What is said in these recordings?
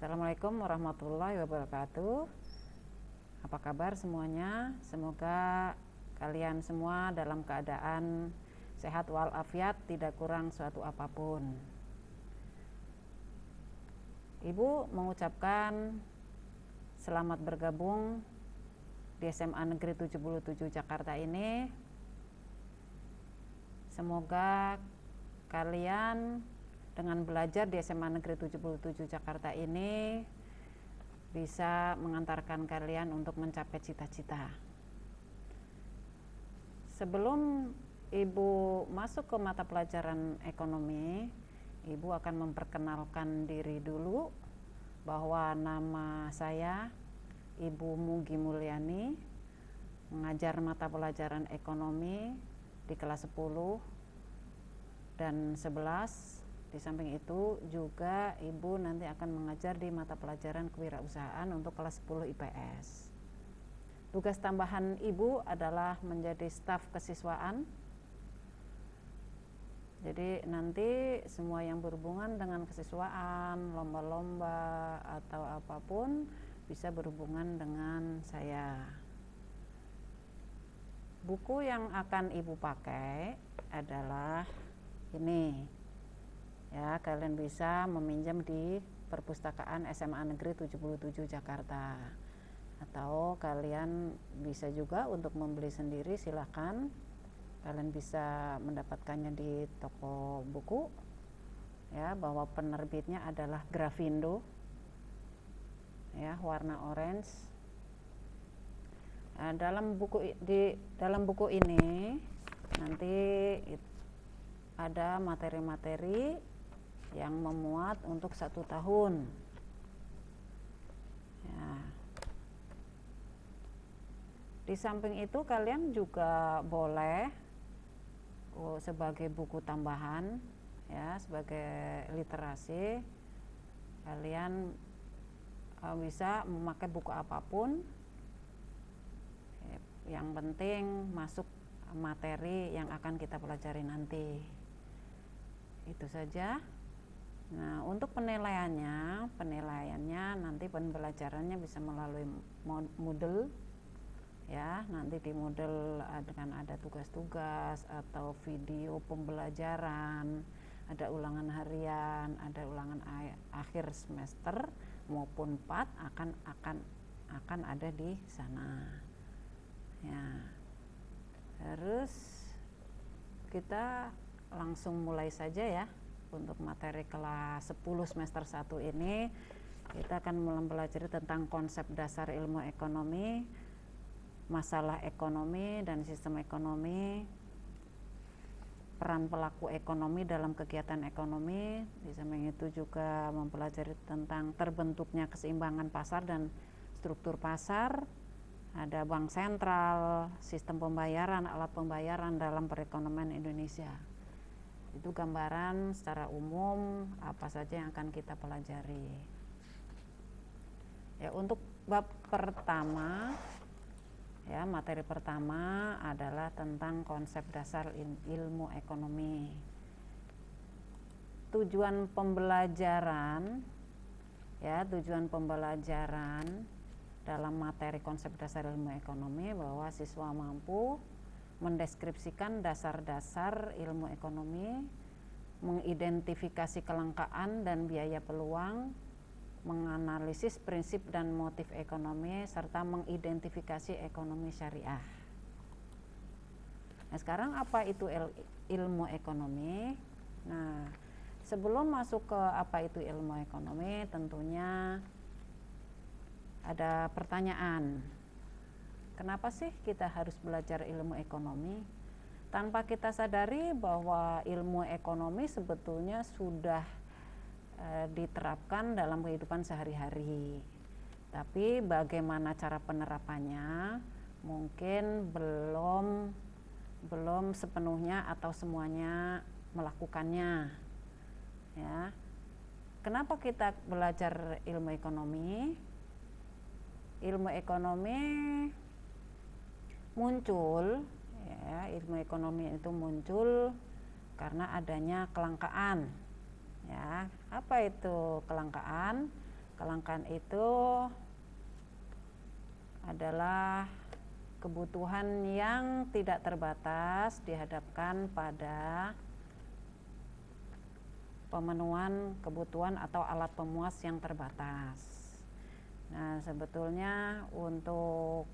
Assalamualaikum warahmatullahi wabarakatuh. Apa kabar semuanya? Semoga kalian semua dalam keadaan sehat walafiat, tidak kurang suatu apapun. Ibu mengucapkan selamat bergabung di SMA Negeri 77 Jakarta ini. Semoga kalian dengan belajar di SMA Negeri 77 Jakarta ini bisa mengantarkan kalian untuk mencapai cita-cita. Sebelum Ibu masuk ke mata pelajaran ekonomi, Ibu akan memperkenalkan diri dulu bahwa nama saya Ibu Mugi Mulyani, mengajar mata pelajaran ekonomi di kelas 10 dan 11. Di samping itu juga Ibu nanti akan mengajar di mata pelajaran kewirausahaan untuk kelas 10 IPS. Tugas tambahan Ibu adalah menjadi staf kesiswaan. Jadi nanti semua yang berhubungan dengan kesiswaan, lomba-lomba atau apapun bisa berhubungan dengan saya. Buku yang akan Ibu pakai adalah ini. Ya, kalian bisa meminjam di perpustakaan SMA Negeri 77 Jakarta, atau kalian bisa juga untuk membeli sendiri, silakan. Kalian bisa mendapatkannya di toko buku, ya, bahwa penerbitnya adalah Grafindo, ya, warna orange. Nah, dalam buku ini nanti ada materi-materi yang memuat untuk 1 tahun. Ya. Di samping itu kalian juga boleh sebagai buku tambahan, ya, sebagai literasi, kalian bisa memakai buku apapun. Yang penting masuk materi yang akan kita pelajari nanti. Itu saja. Nah, untuk penilaiannya nanti pembelajarannya bisa melalui Moodle, ya. Nanti di Moodle akan ada tugas-tugas atau video pembelajaran, ada ulangan harian, ada ulangan akhir semester maupun PAT akan ada di sana. Ya. Terus kita langsung mulai saja, ya. Untuk materi kelas 10 semester 1 ini kita akan mempelajari tentang konsep dasar ilmu ekonomi, masalah ekonomi dan sistem ekonomi, peran pelaku ekonomi dalam kegiatan ekonomi. Di samping itu juga mempelajari tentang terbentuknya keseimbangan pasar dan struktur pasar, ada bank sentral, sistem pembayaran, alat pembayaran dalam perekonomian Indonesia. Itu gambaran secara umum apa saja yang akan kita pelajari. Ya, untuk bab pertama, ya, materi pertama adalah tentang konsep dasar ilmu ekonomi. Tujuan pembelajaran dalam materi konsep dasar ilmu ekonomi bahwa siswa mampu mendeskripsikan dasar-dasar ilmu ekonomi, mengidentifikasi kelangkaan dan biaya peluang, menganalisis prinsip dan motif ekonomi, serta mengidentifikasi ekonomi syariah. Nah, sekarang apa itu ilmu ekonomi? Nah, sebelum masuk ke apa itu ilmu ekonomi, tentunya ada pertanyaan. Kenapa sih kita harus belajar ilmu ekonomi? Tanpa kita sadari bahwa ilmu ekonomi sebetulnya sudah diterapkan dalam kehidupan sehari-hari. Tapi bagaimana cara penerapannya mungkin belum sepenuhnya atau semuanya melakukannya. Ya. Kenapa kita belajar ilmu ekonomi? Ilmu ekonomi muncul, ya, ilmu ekonomi itu muncul karena adanya kelangkaan. Ya, apa itu kelangkaan? Kelangkaan itu adalah kebutuhan yang tidak terbatas dihadapkan pada pemenuhan kebutuhan atau alat pemuas yang terbatas. Nah, sebetulnya untuk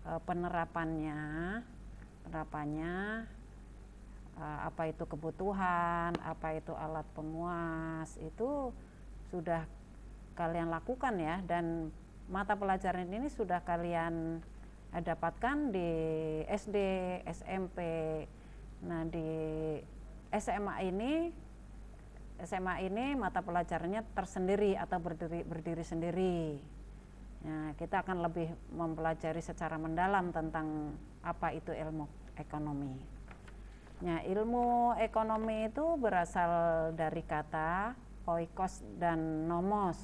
penerapannya apa itu kebutuhan, apa itu alat pemuas, itu sudah kalian lakukan ya, dan mata pelajaran ini sudah kalian dapatkan di SD, SMP. Nah, di SMA ini mata pelajarannya tersendiri atau berdiri sendiri. Nah, kita akan lebih mempelajari secara mendalam tentang apa itu ilmu ekonomi. Nah, ilmu ekonomi itu berasal dari kata oikos dan nomos.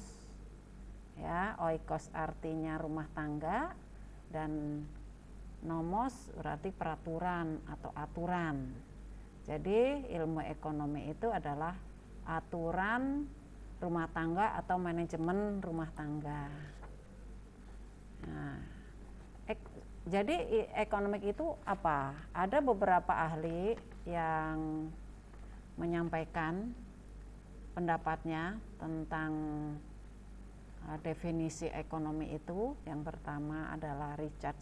Ya, oikos artinya rumah tangga dan nomos berarti peraturan atau aturan. Jadi ilmu ekonomi itu adalah aturan rumah tangga atau manajemen rumah tangga. Nah, jadi ekonomik itu apa? Ada beberapa ahli yang menyampaikan pendapatnya tentang definisi ekonomi itu. Yang pertama adalah Richard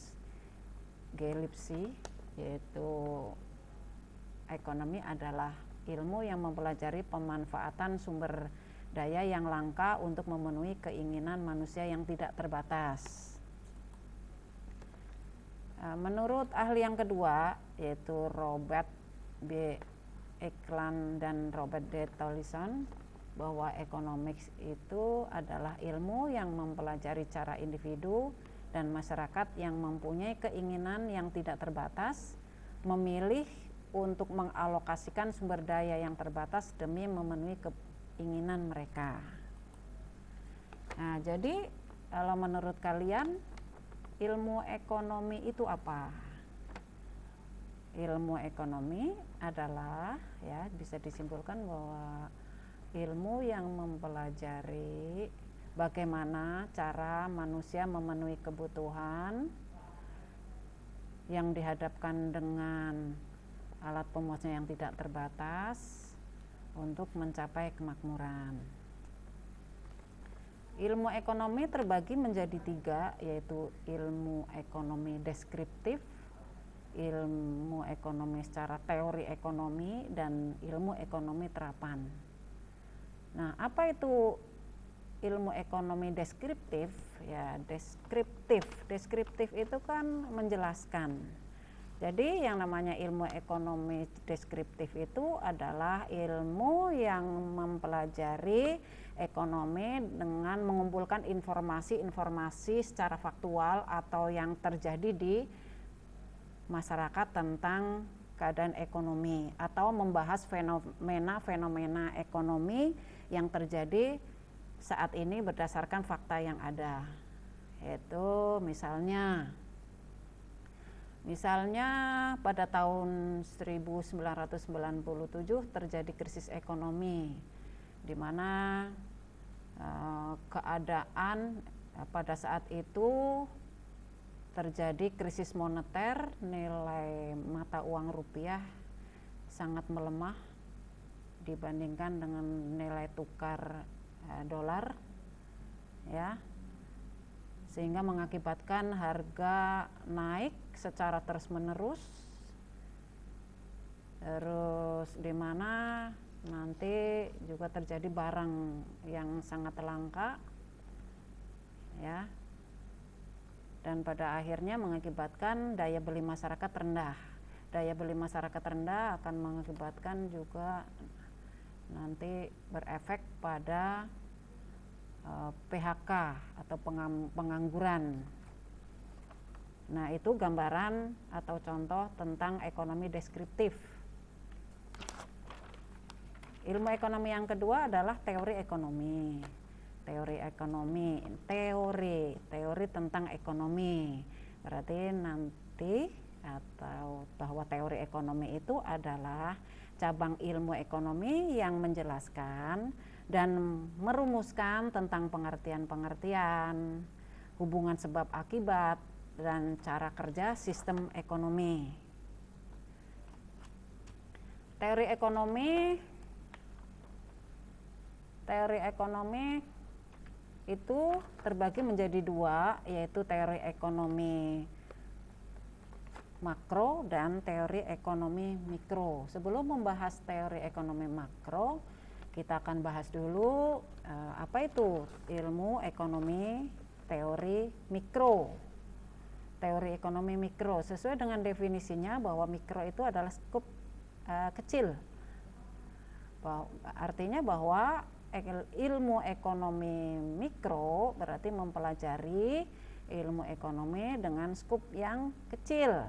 G. Lipsy, yaitu ekonomi adalah ilmu yang mempelajari pemanfaatan sumber daya yang langka untuk memenuhi keinginan manusia yang tidak terbatas. Menurut ahli yang kedua, yaitu Robert B. Ekland dan Robert D. Tollison, bahwa economics itu adalah ilmu yang mempelajari cara individu dan masyarakat yang mempunyai keinginan yang tidak terbatas memilih untuk mengalokasikan sumber daya yang terbatas demi memenuhi keinginan mereka. Nah, jadi kalau menurut kalian ilmu ekonomi itu apa? Ilmu ekonomi adalah, ya, bisa disimpulkan bahwa ilmu yang mempelajari bagaimana cara manusia memenuhi kebutuhan yang dihadapkan dengan alat pemuasnya yang tidak terbatas untuk mencapai kemakmuran. Ilmu ekonomi terbagi menjadi 3, yaitu ilmu ekonomi deskriptif, ilmu ekonomi secara teori ekonomi, dan ilmu ekonomi terapan. Nah, apa itu ilmu ekonomi deskriptif? Ya, deskriptif itu kan menjelaskan. Jadi yang namanya ilmu ekonomi deskriptif itu adalah ilmu yang mempelajari ekonomi dengan mengumpulkan informasi-informasi secara faktual atau yang terjadi di masyarakat tentang keadaan ekonomi, atau membahas fenomena ekonomi yang terjadi saat ini berdasarkan fakta yang ada. Yaitu misalnya pada tahun 1997 terjadi krisis ekonomi, di mana keadaan pada saat itu terjadi krisis moneter, nilai mata uang rupiah sangat melemah dibandingkan dengan nilai tukar dolar, ya, sehingga mengakibatkan harga naik secara terus-menerus, terus di mana nanti juga terjadi barang yang sangat langka, ya, dan pada akhirnya mengakibatkan daya beli masyarakat rendah. Daya beli masyarakat rendah akan mengakibatkan juga nanti berefek pada PHK atau pengangguran. Nah, itu gambaran atau contoh tentang ekonomi deskriptif. Ilmu ekonomi yang kedua adalah teori ekonomi. Teori tentang ekonomi. Berarti nanti atau bahwa teori ekonomi itu adalah cabang ilmu ekonomi yang menjelaskan dan merumuskan tentang pengertian-pengertian, hubungan sebab akibat, dan cara kerja sistem ekonomi. Teori ekonomi itu terbagi menjadi dua, yaitu teori ekonomi makro dan teori ekonomi mikro. Sebelum membahas teori ekonomi makro, kita akan bahas dulu apa itu ilmu ekonomi teori mikro. Teori ekonomi mikro sesuai dengan definisinya bahwa mikro itu adalah skup kecil. Artinya bahwa ilmu ekonomi mikro berarti mempelajari ilmu ekonomi dengan skup yang kecil,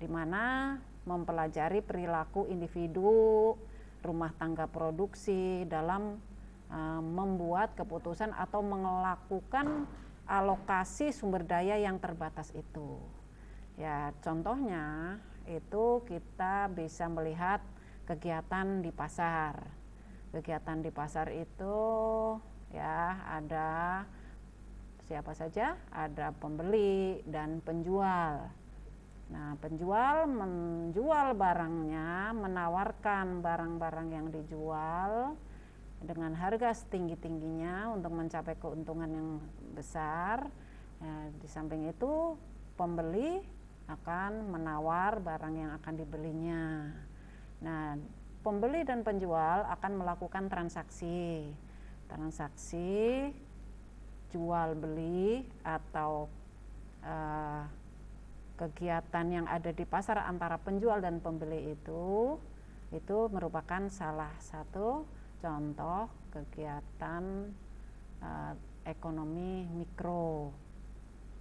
di mana mempelajari perilaku individu, rumah tangga produksi dalam membuat keputusan atau melakukan alokasi sumber daya yang terbatas itu. Ya, contohnya itu kita bisa melihat kegiatan di pasar. Kegiatan di pasar itu ya ada siapa saja? Ada pembeli dan penjual. Nah, penjual menjual barangnya, menawarkan barang-barang yang dijual dengan harga setinggi-tingginya untuk mencapai keuntungan yang besar. Di samping itu, pembeli akan menawar barang yang akan dibelinya. Nah, pembeli dan penjual akan melakukan transaksi jual beli atau kegiatan yang ada di pasar antara penjual dan pembeli itu merupakan salah satu contoh kegiatan ekonomi mikro.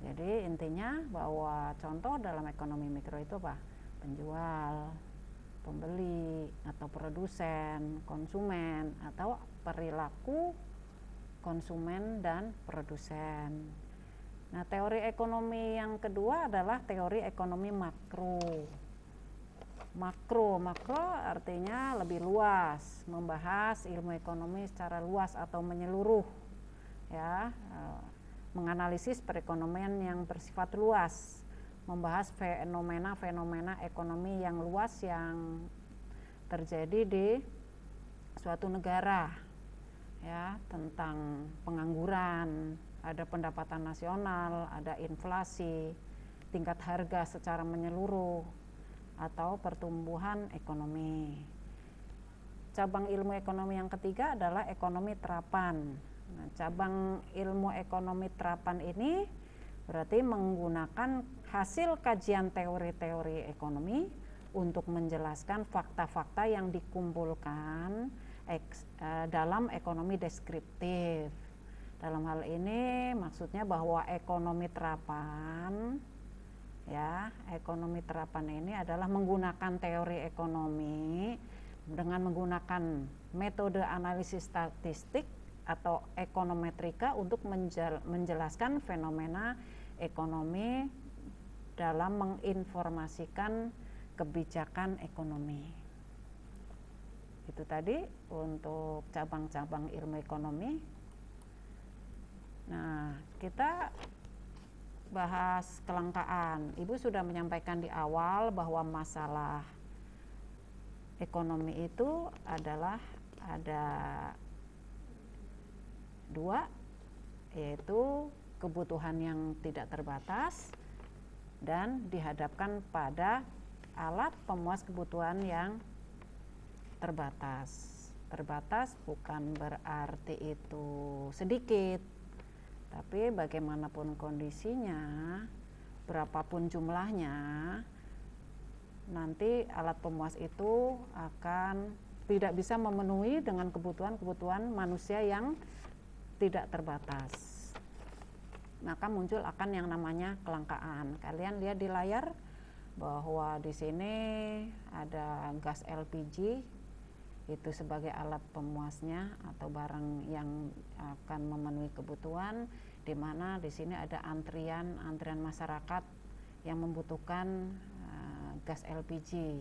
Jadi intinya bahwa contoh dalam ekonomi mikro itu apa? Penjual, pembeli atau produsen, konsumen, atau perilaku konsumen dan produsen. Nah, teori ekonomi yang kedua adalah teori ekonomi makro. Makro artinya lebih luas, membahas ilmu ekonomi secara luas atau menyeluruh, ya, menganalisis perekonomian yang bersifat luas, membahas fenomena-fenomena ekonomi yang luas yang terjadi di suatu negara, ya, tentang pengangguran, ada pendapatan nasional, ada inflasi, tingkat harga secara menyeluruh, atau pertumbuhan ekonomi. Cabang ilmu ekonomi yang ketiga adalah ekonomi terapan. Nah, cabang ilmu ekonomi terapan ini berarti menggunakan hasil kajian teori-teori ekonomi untuk menjelaskan fakta-fakta yang dikumpulkan dalam ekonomi deskriptif. Dalam hal ini maksudnya bahwa ekonomi terapan, ya, ekonomi terapan ini adalah menggunakan teori ekonomi dengan menggunakan metode analisis statistik atau ekonometrika untuk menjelaskan fenomena ekonomi dalam menginformasikan kebijakan ekonomi. Itu tadi untuk cabang-cabang ilmu ekonomi. Nah, kita bahas kelangkaan. Ibu sudah menyampaikan di awal bahwa masalah ekonomi itu adalah ada dua, yaitu kebutuhan yang tidak terbatas dan dihadapkan pada alat pemuas kebutuhan yang terbatas. Terbatas bukan berarti itu sedikit, tapi bagaimanapun kondisinya, berapapun jumlahnya, nanti alat pemuas itu akan tidak bisa memenuhi dengan kebutuhan-kebutuhan manusia yang tidak terbatas. Maka muncul akan yang namanya kelangkaan. Kalian lihat di layar bahwa di sini ada gas LPG, itu sebagai alat pemuasnya atau barang yang akan memenuhi kebutuhan, di mana di sini ada antrian masyarakat yang membutuhkan gas LPG,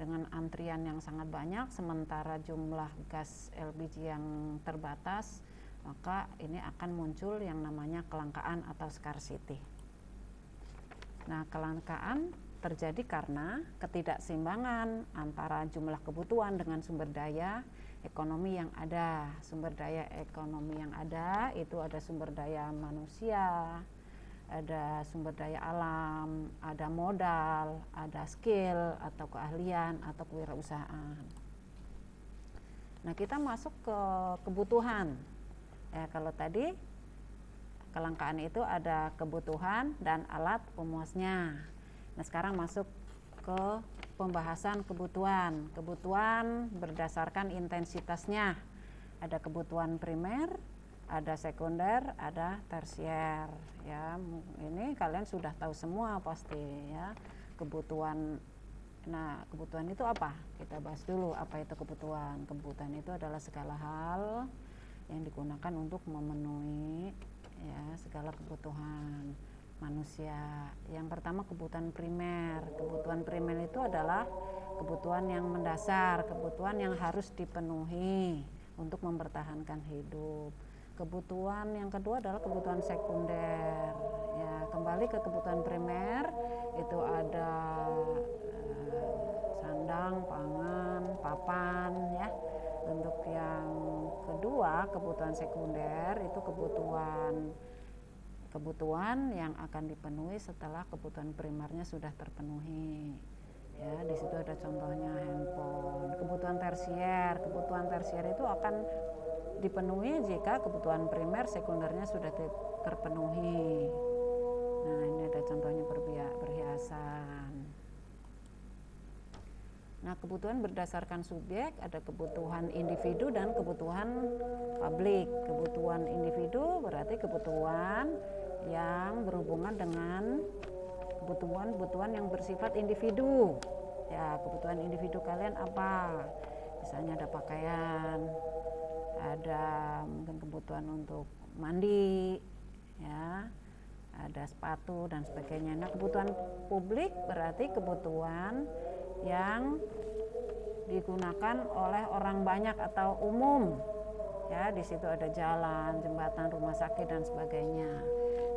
dengan antrian yang sangat banyak sementara jumlah gas LPG yang terbatas, maka ini akan muncul yang namanya kelangkaan atau scarcity. Nah, kelangkaan terjadi karena ketidakseimbangan antara jumlah kebutuhan dengan sumber daya ekonomi yang ada. Sumber daya ekonomi yang ada itu ada sumber daya manusia, ada sumber daya alam, ada modal, ada skill atau keahlian atau kewirausahaan. Nah, kita masuk ke kebutuhan. Ya, kalau tadi kelangkaan itu ada kebutuhan dan alat pemuasnya. Nah, sekarang masuk ke pembahasan kebutuhan. Kebutuhan berdasarkan intensitasnya. Ada kebutuhan primer, ada sekunder, ada tersier. Ya, ini kalian sudah tahu semua pasti ya. Kebutuhan. Nah, kebutuhan itu apa? Kita bahas dulu apa itu kebutuhan. Kebutuhan itu adalah segala hal yang digunakan untuk memenuhi ya segala kebutuhan manusia. Yang pertama kebutuhan primer. Kebutuhan primer itu adalah kebutuhan yang mendasar, kebutuhan yang harus dipenuhi untuk mempertahankan hidup. Kebutuhan yang kedua adalah kebutuhan sekunder. Ya, kembali ke kebutuhan primer itu ada sandang, pangan, papan ya. Untuk yang kedua, kebutuhan sekunder itu kebutuhan yang akan dipenuhi setelah kebutuhan primernya sudah terpenuhi. Ya, di situ ada contohnya handphone. Kebutuhan tersier itu akan dipenuhi jika kebutuhan primer sekundernya sudah terpenuhi. Nah, ini ada contohnya perhiasan. Nah, kebutuhan berdasarkan subjek ada kebutuhan individu dan kebutuhan publik. Kebutuhan individu berarti kebutuhan yang berhubungan dengan kebutuhan yang bersifat individu. Ya, kebutuhan individu kalian apa? Misalnya ada pakaian, ada mungkin kebutuhan untuk mandi, ya, ada sepatu dan sebagainya. Nah, kebutuhan publik berarti kebutuhan yang digunakan oleh orang banyak atau umum. Ya, di situ ada jalan, jembatan, rumah sakit dan sebagainya.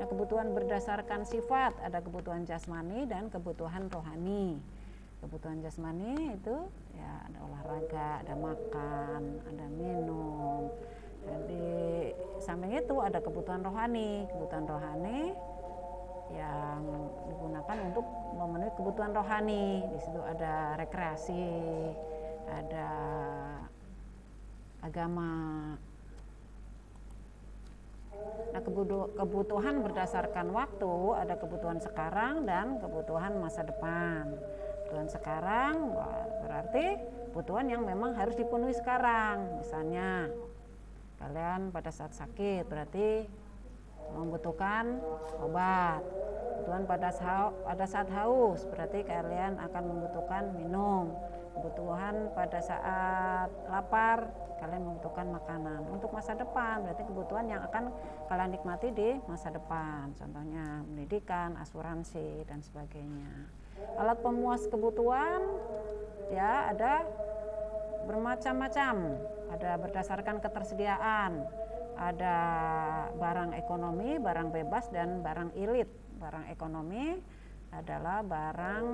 Nah, kebutuhan berdasarkan sifat ada kebutuhan jasmani dan kebutuhan rohani. Kebutuhan jasmani itu ya ada olahraga, ada makan, ada minum. Jadi samping itu ada kebutuhan rohani. Kebutuhan rohani yang digunakan untuk memenuhi kebutuhan rohani. Di situ ada rekreasi, ada agama. Nah, kebutuhan berdasarkan waktu ada kebutuhan sekarang dan kebutuhan masa depan. Kebutuhan sekarang berarti kebutuhan yang memang harus dipenuhi sekarang. Misalnya kalian pada saat sakit berarti membutuhkan obat. Kebutuhan pada saat haus berarti kalian akan membutuhkan minum. Kebutuhan pada saat lapar kalian membutuhkan makanan. Untuk masa depan berarti kebutuhan yang akan kalian nikmati di masa depan. Contohnya pendidikan, asuransi dan sebagainya. Alat pemuas kebutuhan ya ada bermacam-macam. Ada berdasarkan ketersediaan. Ada barang ekonomi, barang bebas dan barang ilit. Barang ekonomi adalah barang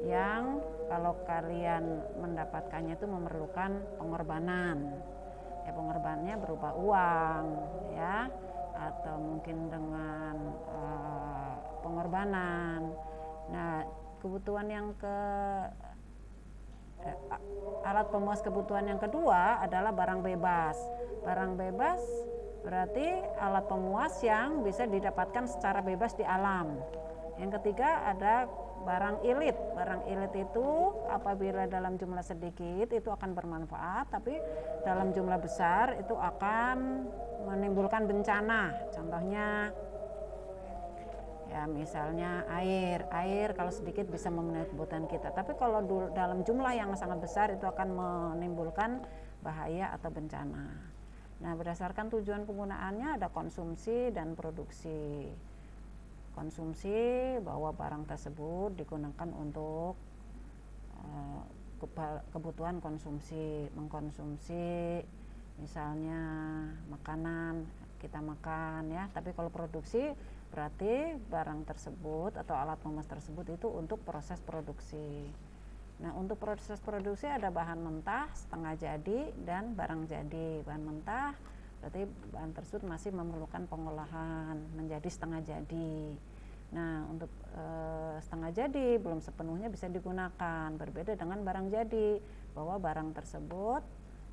yang kalau kalian mendapatkannya itu memerlukan pengorbanan. Ya, pengorbanannya berupa uang ya atau mungkin dengan pengorbanan. Nah, kebutuhan yang alat pemuas kebutuhan yang kedua adalah barang bebas. Barang bebas berarti alat pemuas yang bisa didapatkan secara bebas di alam. Yang ketiga ada barang ilit. Barang ilit itu apabila dalam jumlah sedikit itu akan bermanfaat, tapi dalam jumlah besar itu akan menimbulkan bencana. Contohnya ya misalnya air kalau sedikit bisa memenuhi kebutuhan kita, tapi kalau dalam jumlah yang sangat besar itu akan menimbulkan bahaya atau bencana. Nah, berdasarkan tujuan penggunaannya ada konsumsi dan produksi. Konsumsi bahwa barang tersebut digunakan untuk kebutuhan konsumsi, mengkonsumsi misalnya makanan kita makan ya, tapi kalau produksi berarti barang tersebut atau alat pemas tersebut itu untuk proses produksi. Nah, untuk proses produksi ada bahan mentah, setengah jadi, dan barang jadi. Bahan mentah berarti bahan tersebut masih memerlukan pengolahan menjadi setengah jadi. Nah, untuk setengah jadi belum sepenuhnya bisa digunakan. Berbeda dengan barang jadi, bahwa barang tersebut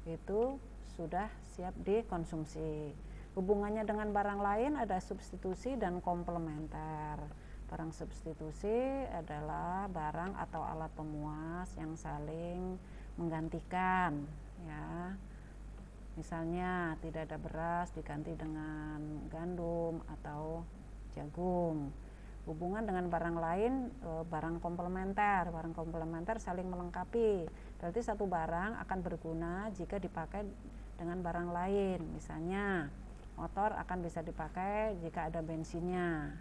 itu sudah siap dikonsumsi. Hubungannya dengan barang lain ada substitusi dan komplementer. Barang substitusi adalah barang atau alat pemuas yang saling menggantikan ya. Misalnya tidak ada beras diganti dengan gandum atau jagung. Hubungan dengan barang lain barang komplementer. Barang komplementer saling melengkapi. Berarti satu barang akan berguna jika dipakai dengan barang lain. Misalnya motor akan bisa dipakai jika ada bensinnya.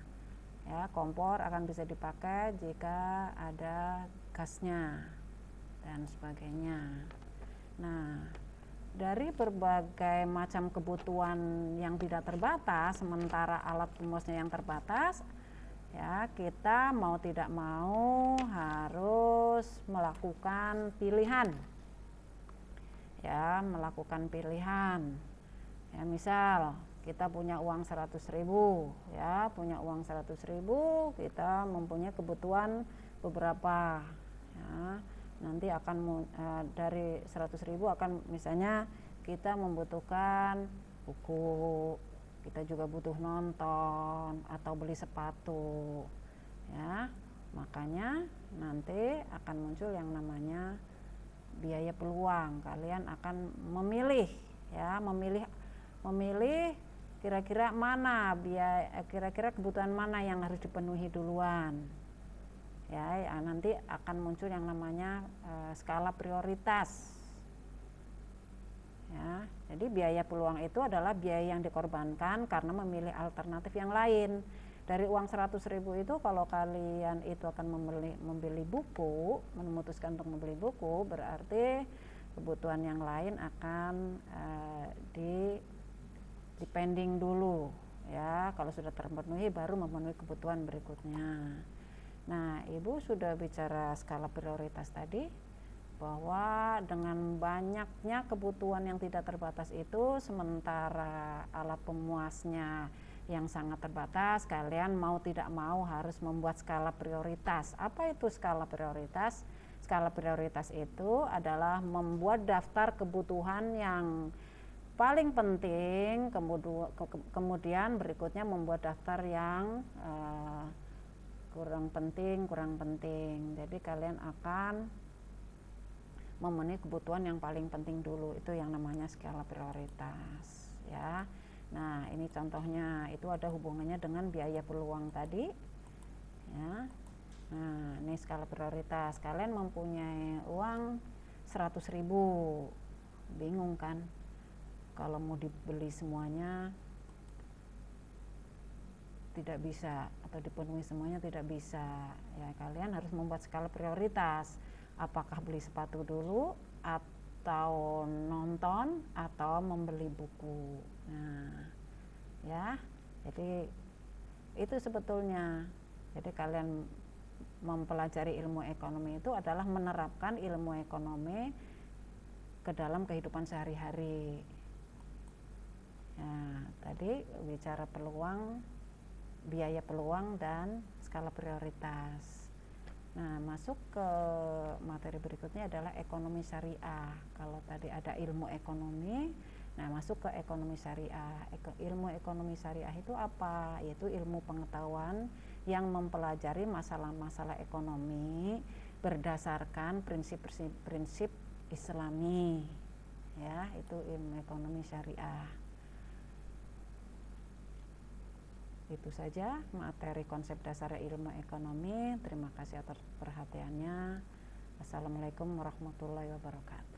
Ya, kompor akan bisa dipakai jika ada gasnya dan sebagainya. Nah, dari berbagai macam kebutuhan yang tidak terbatas, sementara alat pemuasnya yang terbatas, ya kita mau tidak mau harus melakukan pilihan. Ya, melakukan pilihan. Ya, misal kita punya uang 100.000, ya, punya uang 100.000, kita mempunyai kebutuhan beberapa, ya. Nanti akan dari 100.000 akan misalnya kita membutuhkan buku, kita juga butuh nonton atau beli sepatu, ya. Makanya nanti akan muncul yang namanya biaya peluang. Kalian akan memilih, ya, memilih kira-kira mana kira-kira kebutuhan mana yang harus dipenuhi duluan. Ya, nanti akan muncul yang namanya skala prioritas. Ya, jadi biaya peluang itu adalah biaya yang dikorbankan karena memilih alternatif yang lain. Dari uang 100.000 itu kalau kalian itu akan membeli buku, memutuskan untuk membeli buku, berarti kebutuhan yang lain akan dipending dulu, ya. Kalau sudah terpenuhi baru memenuhi kebutuhan berikutnya. Nah, Ibu sudah bicara skala prioritas tadi, bahwa dengan banyaknya kebutuhan yang tidak terbatas itu, sementara alat pemuasnya yang sangat terbatas, kalian mau tidak mau harus membuat skala prioritas. Apa itu skala prioritas? Skala prioritas itu adalah membuat daftar kebutuhan yang paling penting, kemudian berikutnya membuat daftar yang kurang penting. Jadi kalian akan memenuhi kebutuhan yang paling penting dulu, itu yang namanya skala prioritas, ya. Nah, ini contohnya, itu ada hubungannya dengan biaya peluang tadi, ya. Nah, ini skala prioritas. Kalian mempunyai uang 100.000, bingung kan? Kalau mau dibeli semuanya tidak bisa, atau dipenuhi semuanya tidak bisa, ya. Kalian harus membuat skala prioritas. Apakah beli sepatu dulu, atau nonton, atau membeli buku. Nah, ya, jadi itu sebetulnya. Jadi kalian mempelajari ilmu ekonomi itu adalah menerapkan ilmu ekonomi ke dalam kehidupan sehari-hari. Nah, tadi bicara peluang, biaya peluang, dan skala prioritas. Nah, masuk ke materi berikutnya adalah ekonomi syariah. Kalau tadi ada ilmu ekonomi, nah masuk ke ekonomi syariah. Ilmu ekonomi syariah itu apa? Yaitu ilmu pengetahuan yang mempelajari masalah-masalah ekonomi berdasarkan prinsip-prinsip Islami. Ya, itu ilmu ekonomi syariah. Itu saja materi konsep dasar ilmu ekonomi. Terima kasih atas perhatiannya. Assalamualaikum warahmatullahi wabarakatuh.